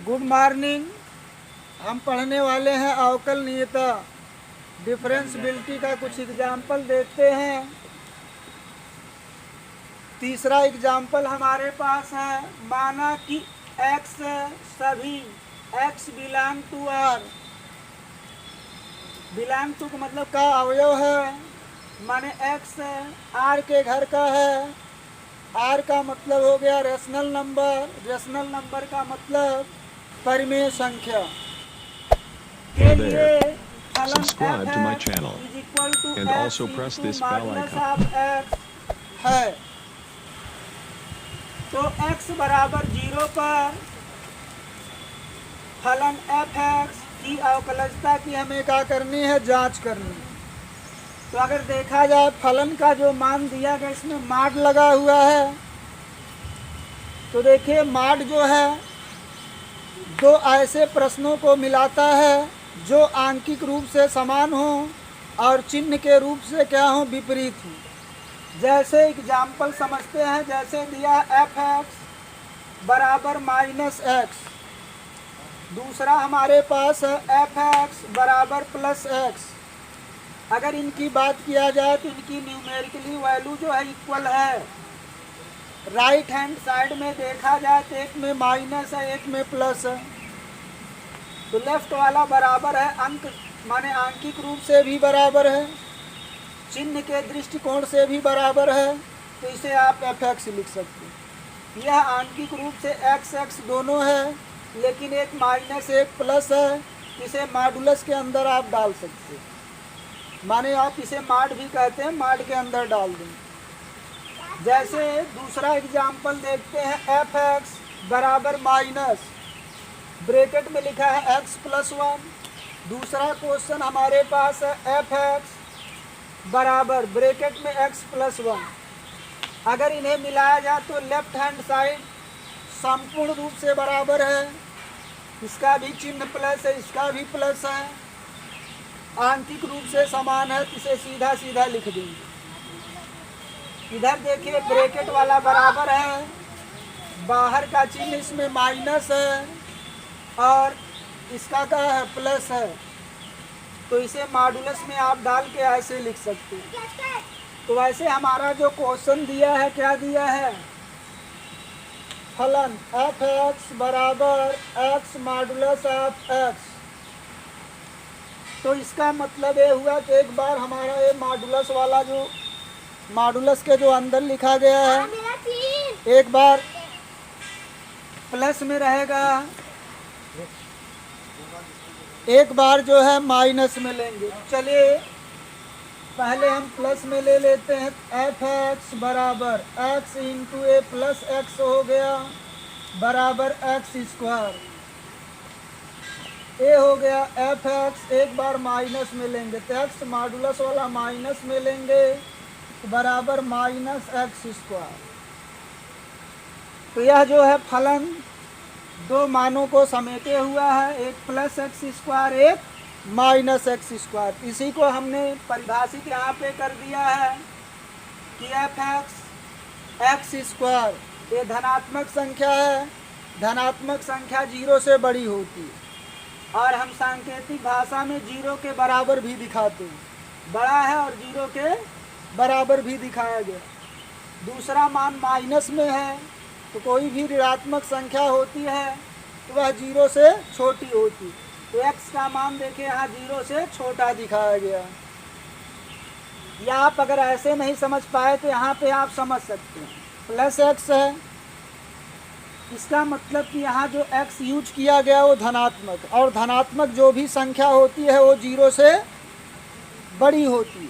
Good morning. हम पढ़ने वाले हैं अवकलनीयता डिफरेंशियबिलिटी का कुछ एग्जाम्पल देखते हैं। तीसरा एग्जाम्पल हमारे पास है, माना कि x सभी x belong to r, belong to का मतलब का अवयव है, माने x r के घर का है। r का मतलब हो गया रेशनल नंबर, रेशनल नंबर का मतलब परिमेय संख्या के लिए फलन Subscribe to my channel is equal to and also press this bell modulus icon. Of x है। तो x बराबर 0 पर फलन f(x) की अवकलजता की हमें क्या करनी है, जांच करनी है। तो अगर देखा जाए फलन का जो मान दिया गया इसमें माड लगा हुआ है, तो देखिए माड जो है दो ऐसे प्रश्नों को मिलाता है जो आंकिक रूप से समान हो और चिन्ह के रूप से क्या हो, विपरीत हो। जैसे एग्जाम्पल समझते हैं, जैसे दिया f(x) बराबर -x, दूसरा हमारे पास है f(x) बराबर +x। अगर इनकी बात किया जाए तो इनकी न्यूमेरिकली वैल्यू जो है इक्वल है। राइट हैंड साइड में देखा जाए तो एक में माइनस है, एक में प्लस है। तो लेफ्ट वाला बराबर है, अंक माने आंकिक रूप से भी बराबर है, चिन्ह के दृष्टिकोण से भी बराबर है। तो इसे आप f(x) लिख सकते हैं। यह आंकिक रूप से x दोनों है, लेकिन एक माइनस एक प्लस है। इसे मॉडुलस के अंदर आप डाल सकते हैं, माने आप इसे माड भी कहते हैं, माड के अंदर डाल दें। जैसे दूसरा एग्जाम्पल देखते हैं, f(x) बराबर माइनस, ब्रैकेट में लिखा है x+1। दूसरा क्वेश्चन हमारे पास है f(x) बराबर ब्रैकेट में x+1। अगर इन्हें मिलाया जाए तो लेफ्ट हैंड साइड संपूर्ण रूप से बराबर है, इसका भी चिन्ह प्लस है, इसका भी प्लस है, आंकिक रूप से समान है। इसे सीधा सीधा लिख देंगे। इधर देखिए ब्रैकेट वाला बराबर है, बाहर का चिन्ह इसमें माइनस है और इसका क्या है, प्लस है। तो इसे मॉडुलस में आप डाल के ऐसे लिख सकते हैं। तो वैसे हमारा जो क्वेश्चन दिया है, क्या दिया है, फलन f(x) बराबर x मॉडुलस ऑफ x। तो इसका मतलब ये हुआ कि एक बार हमारा ये मॉडुलस वाला जो मॉडुलस के जो अंदर लिखा गया है, एक बार प्लस में रहेगा, एक बार जो है माइनस में लेंगे। चलिए पहले हम प्लस में ले लेते हैं। f(x) बराबर x इंटू ए प्लस x हो गया बराबर x²। ए हो गया f(x), एक बार माइनस में लेंगे तो x मॉडुलस वाला माइनस में लेंगे तो बराबर -x²। तो यह जो है फलन दो मानों को समेटे हुआ है, एक +x², एक -x²। इसी को हमने परिभाषित यहाँ पे कर दिया है कि f(x) x² ये धनात्मक संख्या है। धनात्मक संख्या 0 से बड़ी होती है और हम सांकेतिक भाषा में 0 के बराबर भी दिखाते हैं, बड़ा है और 0 के बराबर भी दिखाया गया। दूसरा मान माइनस में है, तो कोई भी ऋणात्मक संख्या होती है तो वह 0 से छोटी होती। तो x का मान देखिए यहाँ 0 से छोटा दिखाया गया। या आप अगर ऐसे नहीं समझ पाए तो यहाँ पे आप समझ सकते हैं, +x है, इसका मतलब कि यहाँ जो x यूज किया गया वो धनात्मक, और धनात्मक जो भी संख्या होती है वो 0 से बड़ी होती है।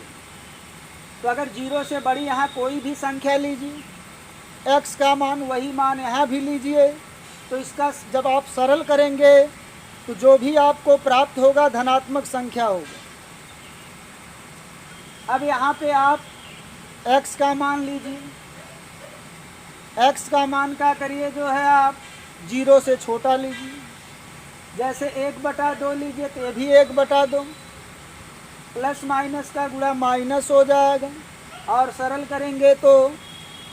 तो अगर 0 से बड़ी यहाँ कोई भी संख्या लीजिए, x का मान वही मान यहाँ भी लीजिए, तो इसका जब आप सरल करेंगे तो जो भी आपको प्राप्त होगा धनात्मक संख्या होगा। अब यहाँ पे आप x का मान लीजिए, x का मान का करिए जो है आप 0 से छोटा लीजिए। जैसे 1/2 लीजिए तो ये भी 1/2, प्लस माइनस का गुणा माइनस हो जाएगा और सरल करेंगे तो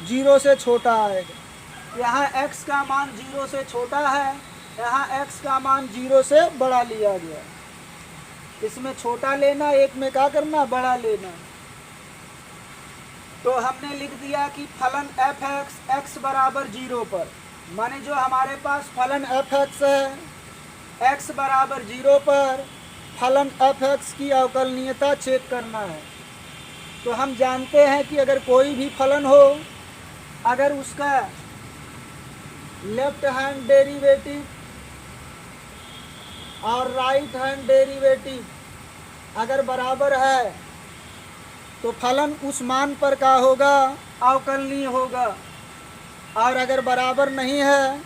0 से छोटा आएगा। यहाँ x का मान 0 से छोटा है यहाँ x का मान 0 से बड़ा लिया गया, इसमें छोटा लेना, एक में क्या करना, बड़ा लेना। तो हमने लिख दिया कि फलन एफ एक्स एक्स बराबर 0 पर, माने जो हमारे पास फलन एफ एक्स है, एक्स बराबर 0 पर फलन एफ एक्स की अवकलनीयता चेक करना है। तो हम जानते हैं कि अगर कोई भी फलन हो, अगर उसका लेफ्ट हैंड डेरिवेटिव और राइट हैंड डेरिवेटिव अगर बराबर है तो फलन उस मान पर का होगा, अवकलनीय होगा, और अगर बराबर नहीं है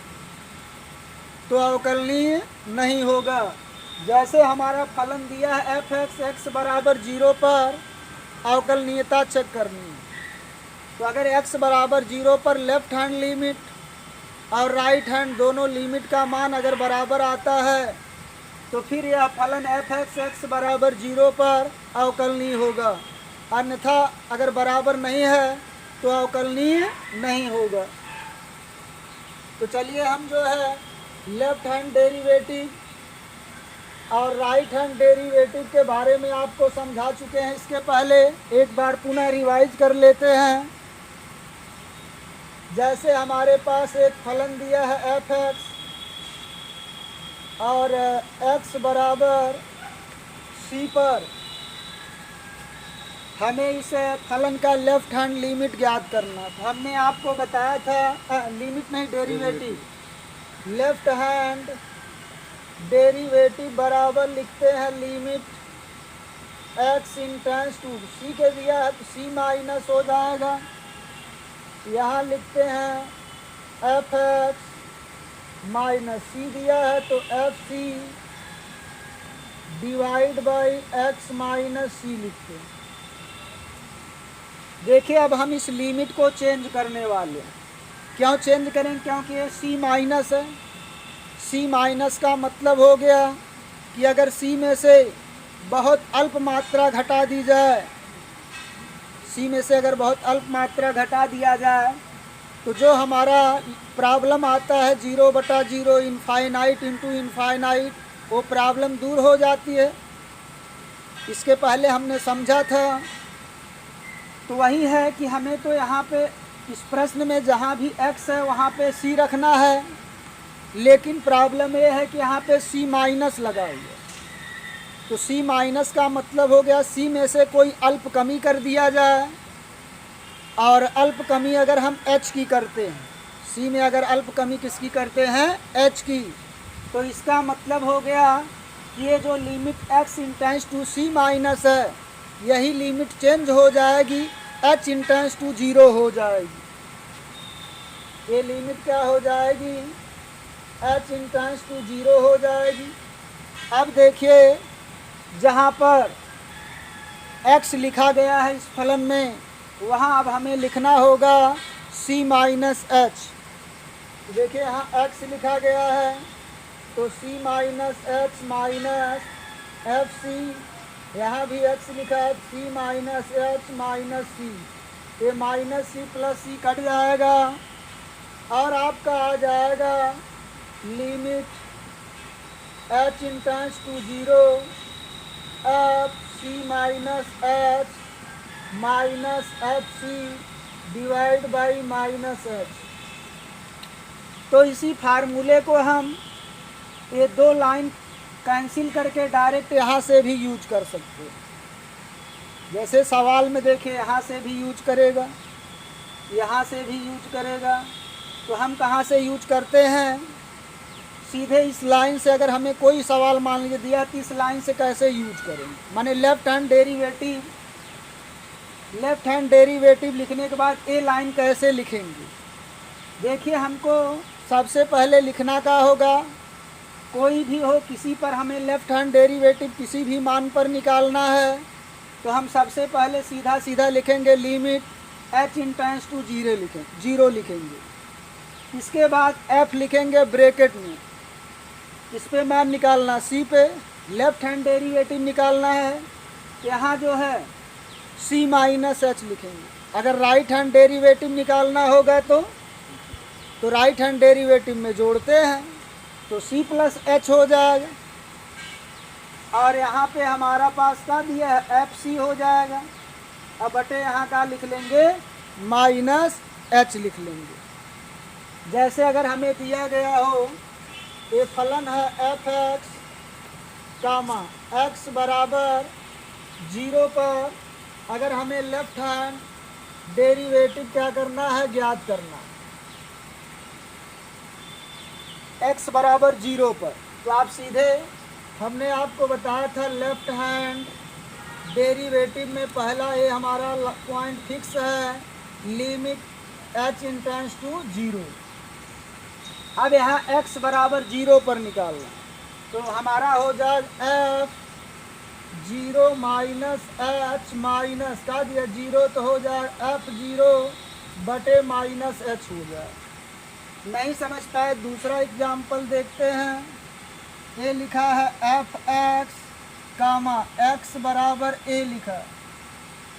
तो अवकलनीय नहीं होगा। जैसे हमारा फलन दिया है एफ एक्स एक्स बराबर 0 पर अवकलनीयता चेक करनी है। तो अगर x बराबर 0 पर लेफ्ट हैंड लिमिट और राइट हैंड दोनों लिमिट का मान अगर बराबर आता है तो फिर यह फलन एफ एक्स एक्स बराबर 0 पर अवकलनीय होगा, अन्यथा अगर बराबर नहीं है तो अवकलनीय नहीं होगा। तो चलिए हम जो है लेफ्ट हैंड डेरिवेटिव और राइट हैंड डेरिवेटिव के बारे में आपको समझा चुके हैं। इसके पहले एक बार पुनः रिवाइज कर लेते हैं। जैसे हमारे पास एक फलन दिया है एफ एक्स और x बराबर c पर हमें इस फलन का लेफ्ट हैंड लिमिट ज्ञात करना था। हमने आपको बताया था, लिमिट नहीं, डेरिवेटिव, लेफ्ट हैंड डेरिवेटिव बराबर लिखते हैं limit x tends to c के दिया है तो c माइनस हो जाएगा। यहाँ लिखते हैं एफ एक्स माइनस सी दिया है तो F C divide by x minus C लिखते हैं। देखिए अब हम इस लिमिट को चेंज करने वाले हैं। क्यों चेंज करें, क्योंकि ये सी माइनस है। सी माइनस का मतलब हो गया कि अगर सी में से बहुत अल्प मात्रा घटा दी जाए, सी में से अगर बहुत अल्प मात्रा घटा दिया जाए तो जो हमारा प्रॉब्लम आता है 0/0 इनफाइनाइट इंटू इनफाइनाइट, वो प्रॉब्लम दूर हो जाती है। इसके पहले हमने समझा था। तो वही है कि हमें तो यहाँ पे इस प्रश्न में जहाँ भी x है वहाँ पे c रखना है, लेकिन प्रॉब्लम ये है कि यहाँ पे c माइनस लगा हुआ है। तो c माइनस का मतलब हो गया c में से कोई अल्प कमी कर दिया जाए, और अल्प कमी अगर हम h की करते हैं, c में अगर अल्प कमी किसकी करते हैं, h की, तो इसका मतलब हो गया कि ये जो limit x tends to c minus है, यही लिमिट चेंज हो जाएगी, h इंटेंस टू 0 हो जाएगी। ये लिमिट क्या हो जाएगी, h इंटेंस टू 0 हो जाएगी। अब देखिए जहाँ पर x लिखा गया है इस फलन में, वहाँ अब हमें लिखना होगा c माइनस एच। देखिए यहाँ x लिखा गया है तो c minus H minus F C, यहाँ भी x लिखा है c minus H minus C. ये minus C plus C cut जाएगा और आपका आ जाएगा limit h tends to 0 F C minus H minus F C divide by minus H. तो इसी फार्मूले को हम ये दो लाइन कैंसिल करके डायरेक्ट यहाँ से भी यूज कर सकते हैं। जैसे सवाल में देखिए यहाँ से भी यूज करेगा, यहाँ से भी यूज करेगा। तो हम कहाँ से यूज करते हैं, सीधे इस लाइन से अगर हमें कोई सवाल मान लीजिए दिया तो इस लाइन से कैसे यूज करेंगे, माने लेफ्ट हैंड डेरिवेटिव लिखने के बाद ए लाइन कैसे लिखेंगे। देखिए हमको सबसे पहले लिखना का होगा, कोई भी हो किसी पर हमें लेफ्ट हैंड डेरिवेटिव किसी भी मान पर निकालना है तो हम सबसे पहले सीधा सीधा लिखेंगे लिमिट h इंटेंस टू 0 लिखेंगे। इसके बाद f लिखेंगे ब्रैकेट में, इस पे मान निकालना, c पे लेफ्ट हैंड डेरिवेटिव निकालना है, यहाँ जो है c माइनस एच लिखेंगे। अगर राइट हैंड डेरिवेटिव निकालना होगा तो राइट हैंड डेरिवेटिव में जोड़ते हैं, तो C प्लस एच हो जाएगा, और यहाँ पे हमारा पास क्या दिया है, एफ सी हो जाएगा। अब बटे यहाँ का लिख लेंगे माइनस एच लिख लेंगे। जैसे अगर हमें दिया गया हो ये फलन है एफ एक्स कामा एक्स बराबर 0 पर, अगर हमें लेफ्ट हैंड डेरिवेटिव क्या करना है, ज्ञात करना x बराबर 0 पर, तो आप सीधे, हमने आपको बताया था लेफ्ट हैंड डेरिवेटिव में पहला ये हमारा पॉइंट फिक्स है, लिमिट h इंटेंस टू 0। अब यहाँ x बराबर 0 पर निकालना, तो हमारा हो जाएगा f 0 माइनस एच माइनस का दिया 0, तो हो जाएगा f 0 बटे माइनस एच हो जाए। नहीं समझ पाए, दूसरा एग्जाम्पल देखते हैं। ये लिखा है एफ एक्स कामा एक्स बराबर ए लिखा है।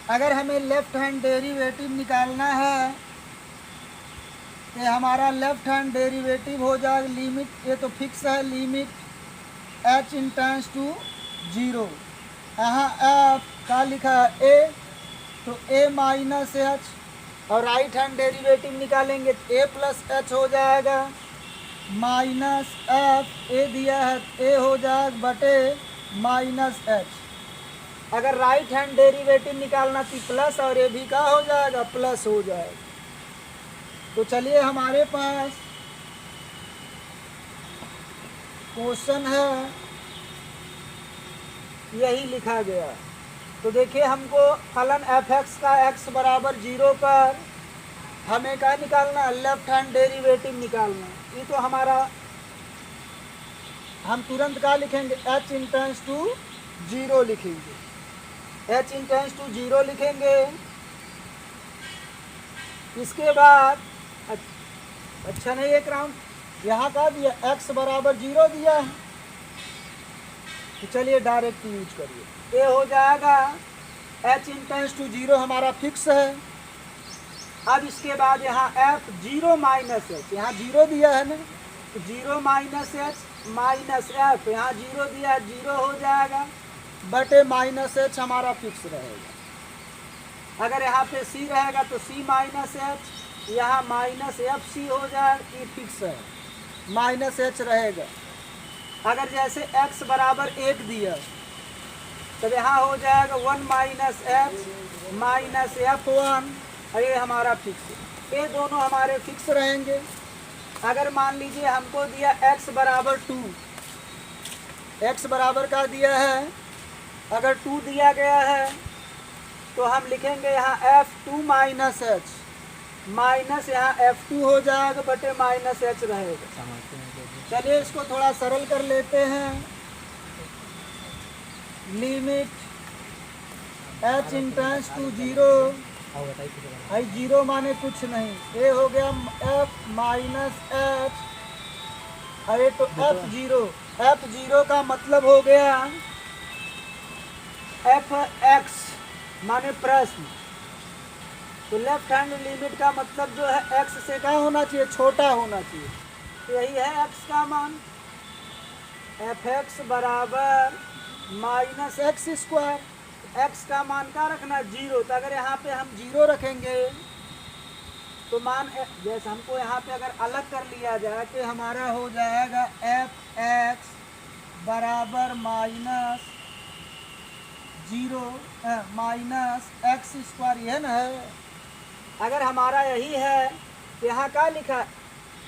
अगर हमें लेफ्ट हैंड डेरिवेटिव निकालना है तो हमारा लेफ्ट हैंड डेरिवेटिव हो जाएगा लिमिट, ये तो फिक्स है, लिमिट h इंटेंस टू 0। यहाँ एफ का लिखा है ए, तो ए माइनस एच, और राइट हैंड डेरिवेटिव निकालेंगे तो ए प्लस एच हो जाएगा माइनस एफ, ए दिया है ए हो जाएगा बटे माइनस एच। अगर राइट हैंड डेरिवेटिव निकालना तो प्लस, और ए भी का हो जाएगा, प्लस हो जाएगा। तो चलिए हमारे पास क्वेश्चन है, यही लिखा गया। तो देखिए हमको फलन एफ एक्स का x बराबर 0 पर हमें क्या निकालना है, लेफ्ट हैंड डेरिवेटिव निकालना। ये तो हमारा, हम तुरंत क्या लिखेंगे, h इंटेंस टू 0 लिखेंगे, h इंटेंस टू 0 लिखेंगे। इसके बाद अच्छा नहीं, एक राउंड यहाँ का दिया x बराबर 0 दिया है, तो चलिए डायरेक्ट यूज करिए। ये हो जाएगा h इंटेंस टू 0 हमारा फिक्स है। अब इसके बाद यहाँ f 0 माइनस एच, यहाँ 0 दिया है ना, तो 0 माइनस एच माइनस एफ, यहाँ 0 दिया है, 0 हो जाएगा बटे माइनस एच हमारा फिक्स रहेगा। अगर यहाँ पे c रहेगा तो c माइनस एच, यहाँ माइनस एफ सी हो जाएगा, ये फिक्स है, माइनस एच रहेगा। अगर जैसे x बराबर 1 दिया, तब यहाँ हो जाएगा 1 माइनस एच माइनस एफ 1, और ये हमारा फिक्स है। ये दोनों हमारे फिक्स रहेंगे। अगर मान लीजिए हमको दिया x बराबर 2, x बराबर का दिया है, अगर 2 दिया गया है तो हम लिखेंगे यहाँ f2 माइनस एच, माइनस यहाँ f2 हो जाएगा बटे माइनस एच रहेगा। चलिए इसको थोड़ा सरल कर लेते हैं। लिमिट h इंटेंस टू 0, आई 0 माने कुछ नहीं, ये हो गया f माइनस एच, अरे तो f0 का मतलब हो गया f x माने प्रश्न, तो लेफ्ट हैंड लिमिट का मतलब जो है x से क्या होना चाहिए, छोटा होना चाहिए। तो यही है x का मान, एफ एक्स बराबर माइनस एक्स स्क्वायर। x का मान क्या रखना, 0। तो अगर यहाँ पे हम 0 रखेंगे तो मान, जैसे हमको यहाँ पे अगर अलग कर लिया जाए तो हमारा हो जाएगा एफ एक्स बराबर माइनस 0 माइनस एक्स स्क्वायर, यह ना है। अगर हमारा यही है तो यहाँ क्या लिखा,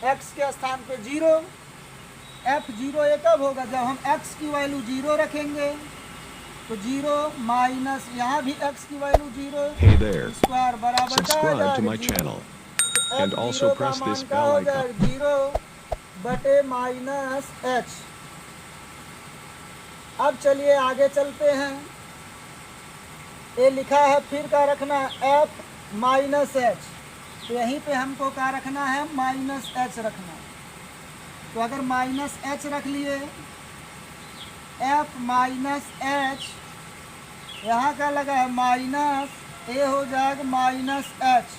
x के स्थान पे 0, f0 ये कब होगा, जब हम x की वैल्यू 0 रखेंगे, तो 0 माइनस यहाँ भी x की वैल्यू 0 Hey there. स्क्वायर बराबर Subscribe to my channel and also press this bell icon. 0 बटे माइनस एच। अब चलिए आगे चलते हैं। ये लिखा है, फिर क्या रखना है, f माइनस एच, तो यहीं पे हमको क्या रखना है, माइनस एच रखना है। तो अगर माइनस एच रख लिए, f माइनस एच, यहाँ का लगा है माइनस, ए हो जाएगा माइनस एच,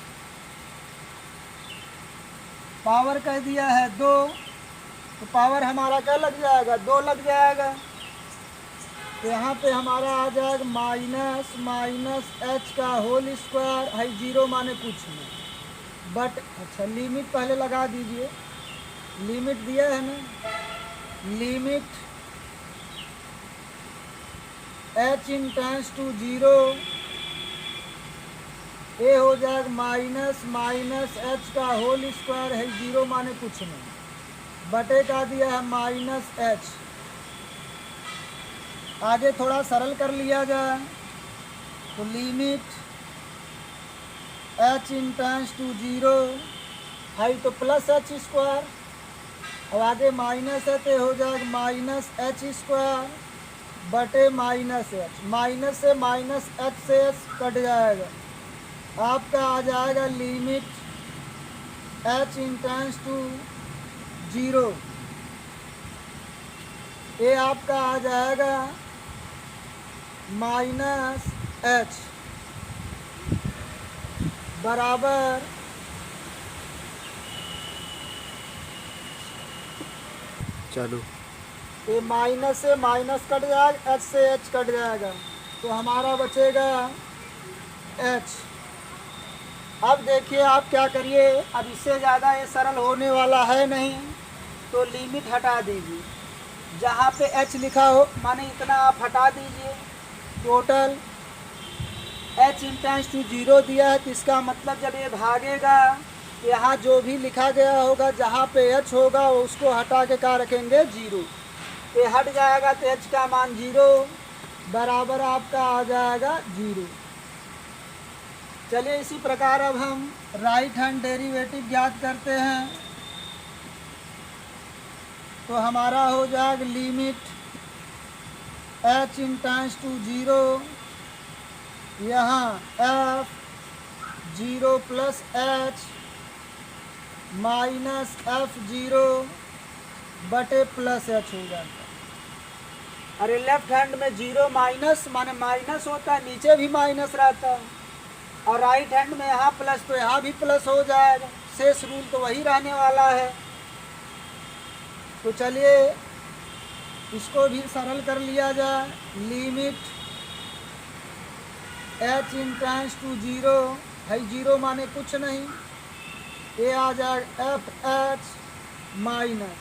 पावर कह दिया है 2, तो पावर हमारा क्या लग जाएगा, 2 लग जाएगा। तो यहाँ पे हमारा आ जाएगा माइनस माइनस एच का होल स्क्वायर, है 0 माने कुछ नहीं बट, अच्छा लिमिट पहले लगा दीजिए, लिमिट दिया है ना, limit h tends to 0, ये हो जाएगा माइनस माइनस एच का होल स्क्वायर, है 0 माने कुछ नहीं बटे का दिया है माइनस एच। आगे थोड़ा सरल कर लिया जाए तो limit h tends to 0 है तो प्लस एच स्क्वायर, और आगे माइनस है तो हो जाएगा माइनस एच स्क्वायर बटे माइनस एच, माइनस से माइनस एच से एच कट जाएगा, आपका आ जाएगा limit h tends to 0, ये आपका आ जाएगा माइनस एच बराबर चालू। ये माइनस से माइनस कट जाएगा, एच से एच कट जाएगा, तो हमारा बचेगा एच। अब देखिए आप क्या करिए, अब इससे ज़्यादा ये सरल होने वाला है नहीं, तो लिमिट हटा दीजिए, जहाँ पे एच लिखा हो माने इतना आप हटा दीजिए। Total h tends to 0 दिया है, तो इसका मतलब जब ये भागेगा यहाँ जो भी लिखा गया होगा जहाँ पे h होगा उसको हटा के क्या रखेंगे, 0, ये हट जाएगा तो h का मान 0 बराबर आपका आ जाएगा 0। चलिए इसी प्रकार अब हम राइट हैंड डेरिवेटिव ज्ञात करते हैं, तो हमारा हो जाएगा limit h tends to 0, यहाँ f 0 plus H minus f0 बटे प्लस एच हो जाता है। अरे लेफ्ट हैंड में 0 माइनस माने माइनस होता है, नीचे भी माइनस रहता है, और राइट हैंड में यहाँ प्लस तो यहाँ भी प्लस हो जाएगा, शेष रूल तो वही रहने वाला है। तो चलिए इसको भी सरल कर लिया जाए, limit h tends to 0 है 0 माने कुछ नहीं, ये आ जाएगा एफ एच माइनस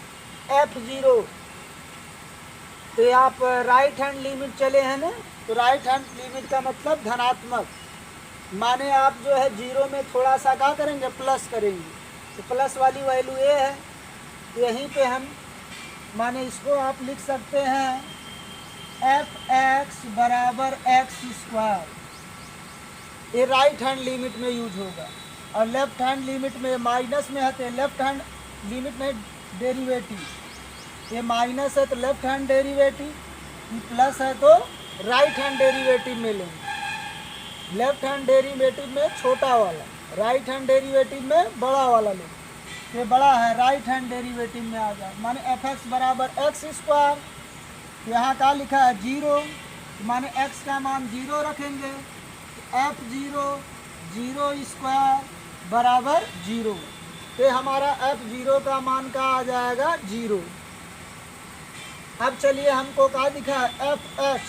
f0। तो आप राइट हैंड लिमिट चले हैं ना, तो राइट हैंड लिमिट का मतलब धनात्मक, माने आप जो है 0 में थोड़ा सा क्या करेंगे, प्लस करेंगे, तो प्लस वाली वैल्यू ये है, यहीं पे हम माने इसको आप लिख सकते हैं एफ एक्स बराबर एक्स स्क्वायर, ये राइट हैंड लिमिट में यूज होगा, और लेफ्ट हैंड लिमिट में माइनस में है तो लेफ्ट हैंड लिमिट में डेरिवेटिव, ये माइनस है तो लेफ्ट हैंड डेरिवेटिव, प्लस है तो राइट हैंड डेरिवेटिव में लेंगे, लेफ्ट हैंड डेरिवेटिव में छोटा वाला, राइट हैंड डेरिवेटिव में बड़ा वाला लेंगे, ये बड़ा है राइट हैंड डेरिवेटिव में आ जाए, माने एफ एक्स बराबर एक्स स्क्वायर, यहाँ क्या लिखा है 0, माने x का मान 0 रखेंगे, f0 0 स्क्वायर बराबर 0, तो हमारा f0 का मान का आ जाएगा 0। अब चलिए हमको क्या दिखा है एफ एच,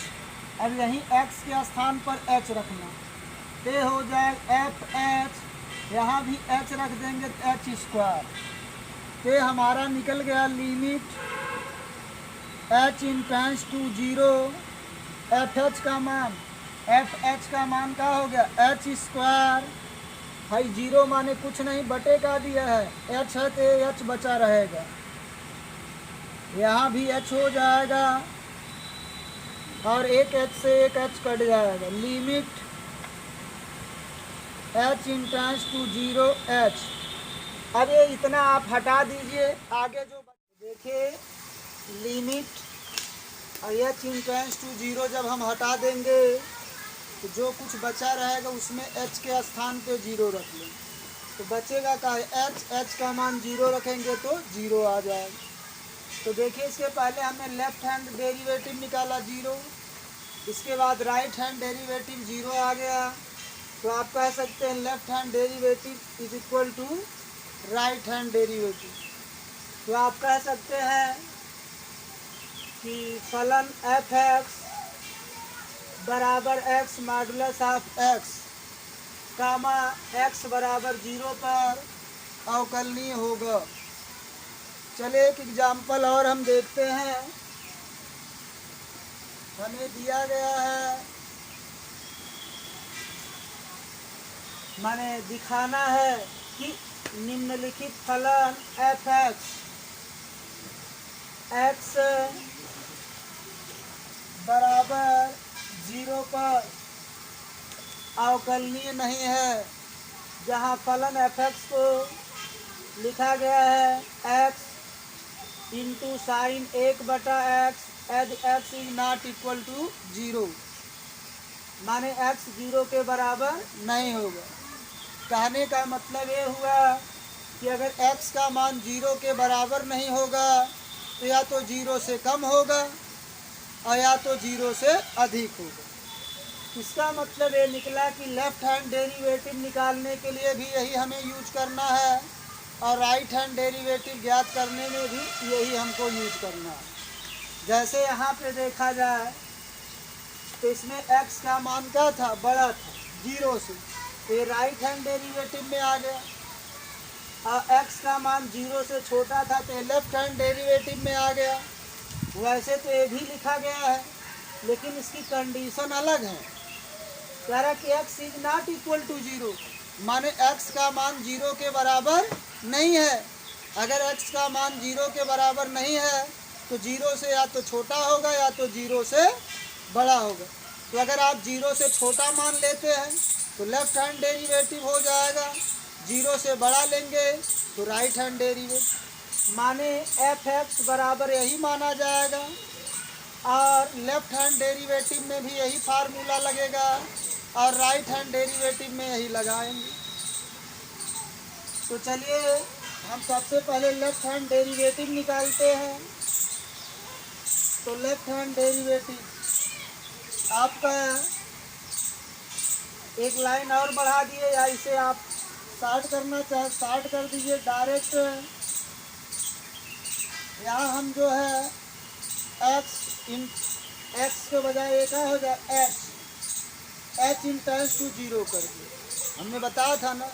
अब यहीं x के स्थान पर h रखना, तो हो जाएगा एफ एच, यहाँ भी h रख देंगे तो h स्क्वायर, तो हमारा निकल गया limit h tends to 0, F H का मान, एफ एच का मान का हो गया h स्क्वायर, भाई 0 माने कुछ नहीं बटे का दिया है, h है तो h बचा रहेगा, यहाँ भी h हो जाएगा, और एक h से एक h कट जाएगा, limit h tends to 0 h। अब ये इतना आप हटा दीजिए, आगे जो देखिए लिमिट और h इन टेंस टू 0 जब हम हटा देंगे तो जो कुछ बचा रहेगा उसमें h के स्थान पे 0 रख लें, तो बचेगा का h का मान 0 रखेंगे तो 0 आ जाएगा। तो देखिए इसके पहले हमने लेफ्ट हैंड डेरिवेटिव निकाला 0, इसके बाद राइट हैंड डेरिवेटिव 0 आ गया, तो आप कह सकते हैं left hand derivative is equal to right hand derivative. तो आप कह सकते हैं कि फलन एफ एक्स बराबर X modulus of X comma X बराबर 0 पर अवकलनीय होगा। चलिए एक एग्जाम्पल और हम देखते हैं। हमें दिया गया है, माने दिखाना है कि निम्नलिखित फलन एफ एक्स बराबर 0 पर अवकलनीय नहीं है, जहाँ फलन एफ एक्स को लिखा गया है X into sine 1/x as X is not equal to 0, माने x 0 के बराबर नहीं होगा। कहने का मतलब ये हुआ कि अगर x का मान 0 के बराबर नहीं होगा तो या तो 0 से कम होगा और या तो 0 से अधिक होगा। इसका मतलब ये निकला कि लेफ्ट हैंड डेरिवेटिव निकालने के लिए भी यही हमें यूज करना है और राइट हैंड डेरिवेटिव ज्ञात करने में भी यही हमको यूज करना है। जैसे यहाँ पे देखा जाए तो इसमें x का मान क्या था, बड़ा था 0 से, तो ये राइट हैंड डेरिवेटिव में आ गया। और x का मान 0 से छोटा था तो ये लेफ्ट हैंड डेरिवेटिव में आ गया। वैसे तो ये भी लिखा गया है, लेकिन इसकी कंडीशन अलग है। कह रहा कि x is not equal to 0, माने x का मान 0 के बराबर नहीं है। अगर x का मान 0 के बराबर नहीं है तो 0 से या तो छोटा होगा या तो 0 से बड़ा होगा। तो अगर आप 0 से छोटा मान लेते हैं तो लेफ्ट हैंड डेरिवेटिव हो जाएगा, 0 से बड़ा लेंगे तो राइट हैंड डेरिवेटिव, माने एफ एक्स बराबर यही माना जाएगा। और लेफ्ट हैंड डेरिवेटिव में भी यही फार्मूला लगेगा और राइट हैंड डेरिवेटिव में यही लगाएंगे। तो चलिए हम सबसे पहले लेफ्ट हैंड डेरिवेटिव निकालते हैं। तो लेफ्ट हैंड डेरिवेटिव आपका एक लाइन और बढ़ा दिए, या इसे आप शार्ट करना चाहे शार्ट कर दीजिए डायरेक्ट। यहाँ हम जो है एक्स के बजाय एक हो जाए एच इन टाइम्स टू 0 कर दिए। हमने बताया था ना,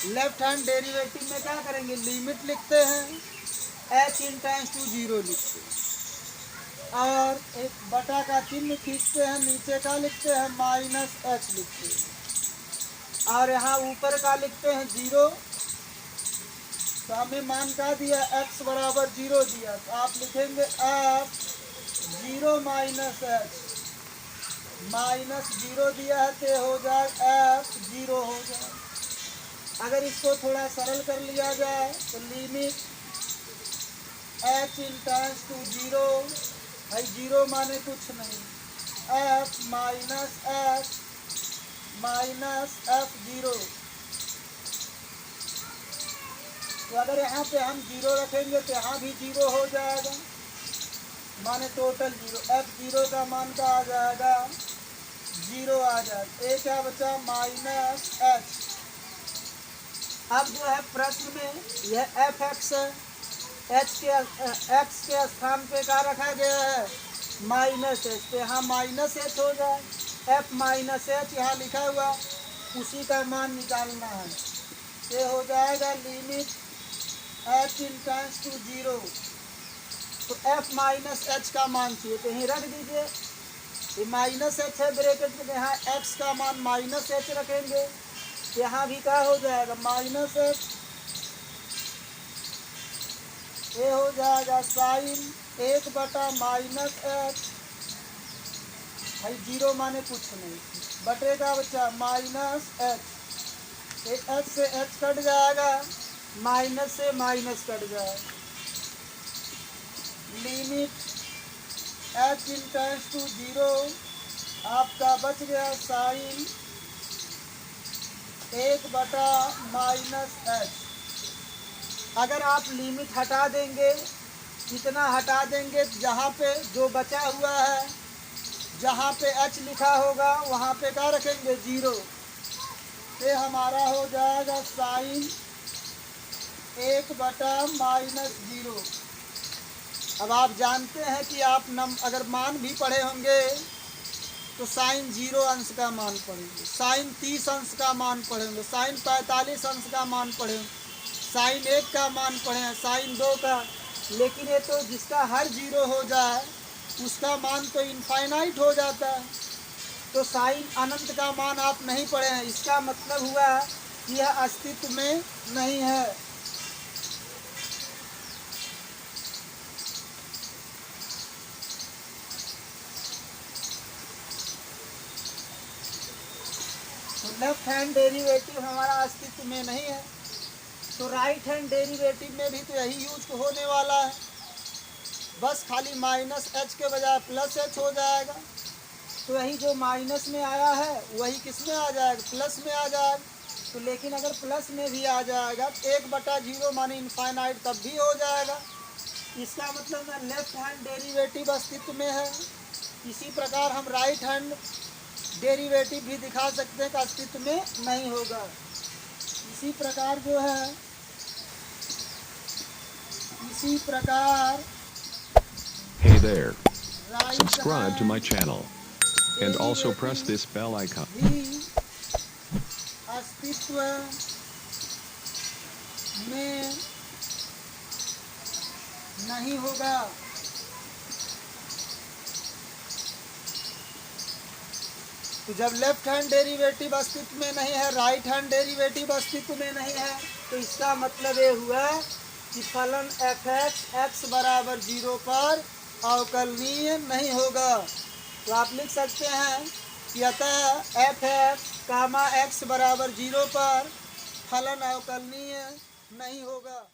लेफ्ट हैंड डेरिवेटिव में क्या करेंगे, लिमिट लिखते हैं, एच इन टाइम्स टू 0 लिखते हैं और एक बटा का चिन्ह खींचते हैं, नीचे का लिखते हैं माइनस एच लिखते हैं और यहाँ ऊपर का लिखते हैं 0। तो हमें मान का दिया x बराबर 0 दिया, तो आप लिखेंगे f 0 माइनस एच, माइनस 0 दिया है तो हो जाए f 0 हो जाए। अगर इसको थोड़ा सरल कर लिया जाए तो limit h tends to 0, भाई 0 माने कुछ नहीं, f माइनस f 0। तो अगर यहाँ पे हम 0 रखेंगे तो यहाँ भी 0 हो जाएगा, माने टोटल 0, f 0 का मान का आ जाएगा 0 आ जाएगा। एक क्या बचा, माइनस एच। अब जो है प्रश्न में यह एफ एक्स एक्स के स्थान पे क्या रखा गया है, माइनस एच, तो यहाँ माइनस एच हो जाए, एफ माइनस एच यहाँ लिखा हुआ, उसी का मान निकालना है। ये हो जाएगा limit H tends to 0, तो एफ माइनस एच का मान चाहिए तो यहीं रख दीजिए। ये माइनस एच है ब्रैकेट में, यहाँ एक्स का मान माइनस एच रखेंगे, यहाँ भी क्या हो जाएगा माइनस एच। ये हो जाएगा साइन 1 बटा माइनस एच, भाई 0 माने कुछ नहीं, बटे का बचा माइनस एच, एच से एच कट जाएगा, माइनस से माइनस कट जाएगा। Limit H tends to 0 आपका बच गया साइन 1 बटा माइनस एच। अगर आप लिमिट हटा देंगे, कितना हटा देंगे, जहाँ पे जो बचा हुआ है, जहाँ पे h लिखा होगा वहाँ पे क्या रखेंगे 0, ये हमारा हो जाएगा साइन 1/-0। अब आप जानते हैं कि आप अगर मान भी पढ़े होंगे तो साइन 0 अंश का मान पढ़ेंगे, साइन 30 अंश का मान पढ़ेंगे, साइन 45 अंश का मान पढ़ेंगे, साइन 1 का मान पढ़ें, साइन 2 का। लेकिन ये तो जिसका हर 0 हो जाए उसका मान तो इनफाइनाइट हो जाता है। तो साइन अनंत का मान आप नहीं पढ़े हैं, इसका मतलब हुआ कि यह अस्तित्व में नहीं है। तो लेफ्ट हैंड डेरिवेटिव हमारा अस्तित्व में नहीं है, तो राइट हैंड डेरिवेटिव में भी तो यही यूज होने वाला है, बस खाली माइनस एच के बजाय प्लस एच हो जाएगा। तो यही जो माइनस में आया है वही किस में आ जाएगा, प्लस में आ जाएगा। तो लेकिन अगर प्लस में भी आ जाएगा 1/0 माने इनफाइनाइट तब भी हो जाएगा। इसका मतलब है लेफ्ट हैंड डेरिवेटिव अस्तित्व में है। इसी प्रकार हम राइट हैंड डेरिवेटिव भी दिखा सकते हैं कि अस्तित्व में नहीं होगा। इसी प्रकार जो है, इसी प्रकार Hey there. Right Subscribe to my channel and also press this bell icon. भी अस्तित्व में नहीं होगा। तो जब लेफ्ट हैंड डेरिवेटिव अस्तित्व में नहीं है, राइट हैंड डेरिवेटिव अस्तित्व में नहीं है, तो इसका मतलब ये हुआ कि फलन f(x) x=0 पर अवकलनीय नहीं होगा। तो आप लिख सकते हैं कि अतः f(x) x=0 पर फलन अवकलनीय नहीं होगा।